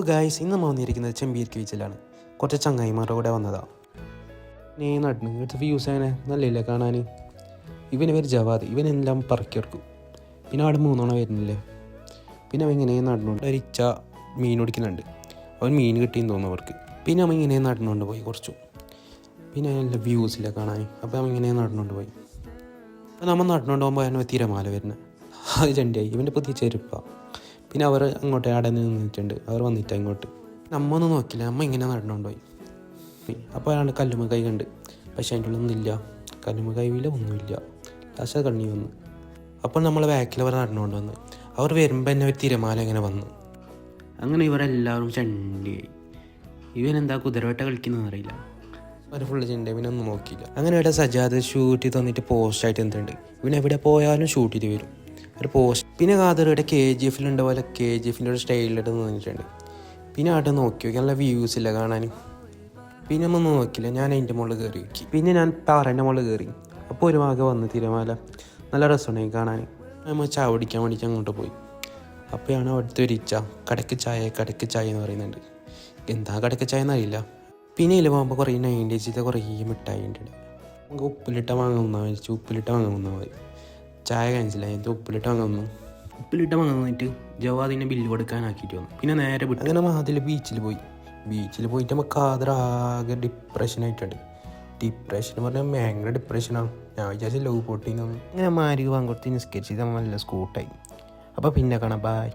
Guys, ഇന്ന് നമ്മൾ വന്നിരിക്കുന്നത് ചെമ്പീർക്ക് ബീച്ചിലാണ്. കുറച്ച് ചങ്ങായിമാരുടെ കൂടെ വന്നതാണ്. നടന്നു ഇവിടുത്തെ വ്യൂസ് അങ്ങനെ നല്ലില്ല കാണാൻ. ഇവന് പേര് ജവാദ്. ഇവനെല്ലാം പറക്കിയെടുക്കും. പിന്നെ അവിടെ 3 വരുന്നില്ലേ. പിന്നെ അവൻ ഇങ്ങനെ നടന്നുകൊണ്ട് ഒരിച്ച മീൻ പിടിക്കുന്നുണ്ട്. അവൻ മീൻ കിട്ടിയെന്ന് തോന്നുന്നു അവർക്ക്. പിന്നെ അവൻ ഇങ്ങനെ നടന്നുകൊണ്ട് പോയി കുറച്ചു. പിന്നെ നല്ല വ്യൂസില്ല കാണാൻ. അപ്പോൾ അവൻ ഇങ്ങനെ നടന്നുകൊണ്ട് പോയി. അപ്പോൾ നമ്മൾ നടന്നുകൊണ്ട് പോകുമ്പോൾ അവന് തിരമാല വരുന്നത്. അത് ചെണ്ടിയായി. ഇവൻ്റെ പുതിയ ചെരുപ്പാണ്. പിന്നെ അവർ അങ്ങോട്ട് അവിടെ നിന്നിട്ടുണ്ട്. അവർ വന്നിട്ട് അങ്ങോട്ട് നമ്മ ഒന്നും നോക്കില്ല. അമ്മ ഇങ്ങനെ നടന്നുകൊണ്ടുപോയി. അപ്പോൾ അയാൾ കല്ലുമ്മ കൈ കണ്ട്. പക്ഷേ അതിൻ്റെ ഉള്ളിൽ ഒന്നുമില്ല. കല്ലുമ്മ കൈവില്ല, ഒന്നുമില്ല. ലാസ്റ്റ് കണ്ണി വന്നു. അപ്പോൾ നമ്മൾ ബാക്കിൽ അവർ നടന്നുകൊണ്ട് വന്ന്. അവർ വരുമ്പോൾ തന്നെ ഒരു തിരമാല ഇങ്ങനെ വന്നു. അങ്ങനെ ഇവരെല്ലാവരും ചണ്ടിയായി. ഇവനെന്താ കുതിരവട്ട കളിക്കുന്നതെന്ന് അറിയില്ല. അവർ ഫുള്ള് ചെണ്ട. ഇവനൊന്നും നോക്കിയില്ല. അങ്ങനെ ഇവിടെ സജാദ് ഷൂട്ട് ചെയ്ത് തന്നിട്ട് പോസ്റ്റായിട്ട് എന്തുണ്ട്. ഇവനെവിടെ പോയാലും ഷൂട്ട് ചെയ്ത് വരും ഒരു പോസ്റ്റ്. പിന്നെ കാതറിയുടെ KGF പോലെ KGF ഒരു സ്റ്റൈലിലിട്ട് നിന്നിട്ടുണ്ട്. പിന്നെ അവിടെ നോക്കി നോക്കി നല്ല വ്യൂസ് ഇല്ല കാണാൻ. പിന്നെ ഒന്നും നോക്കില്ല. ഞാൻ അതിൻ്റെ മുകളിൽ കയറി നോക്കി. പിന്നെ ഞാൻ പാറേൻ്റെ മുകളിൽ കയറി. അപ്പോൾ ഒരു ഭാഗം വന്ന് തിരമാല നല്ല രസമുണ്ടായി കാണാൻ. നമ്മൾ ചായ കുടിക്കാൻ വേണ്ടിയിട്ട് അങ്ങോട്ട് പോയി. അപ്പോഴാണ് അവിടുത്തെ ഒരു ഇച്ച കടക്ക് ചായ എന്ന് പറയുന്നുണ്ട്. എന്താ കടക്ക് ചായ എന്നറിയില്ല. പിന്നെ ഇതിൽ പോകുമ്പോൾ കുറേ 90s കുറേ മിഠായി ഉണ്ട്. നമുക്ക് ഉപ്പിലിട്ട വാങ്ങുന്ന മതി. ചായ കാണിച്ചില്ല. എൻ്റെ ഉപ്പിലിട്ട് വാങ്ങുന്നിട്ട് ജവാദിനെ ബില്ല് കൊടുക്കാനാക്കിയിട്ട് വന്നു. പിന്നെ നേരെ വിട്ടു. അങ്ങനെ മഹാദിൽ ബീച്ചിൽ പോയിട്ട് നമ്മൾ കാതറാകെ ഡിപ്രഷനായിട്ടുണ്ട്. ഡിപ്രഷൻ പറഞ്ഞാൽ ഭയങ്കര ഡിപ്രഷനാണ്. ഞാൻ വിചാരിച്ചു ലവ് പൊട്ടിന്ന്. അങ്ങനെ മാരി വാങ്ങി കൊടുത്ത് നിസ്കരിച്ച് നമ്മൾ നല്ല സ്കൂട്ടായി. അപ്പോൾ പിന്നെ കാണാം. ബൈ.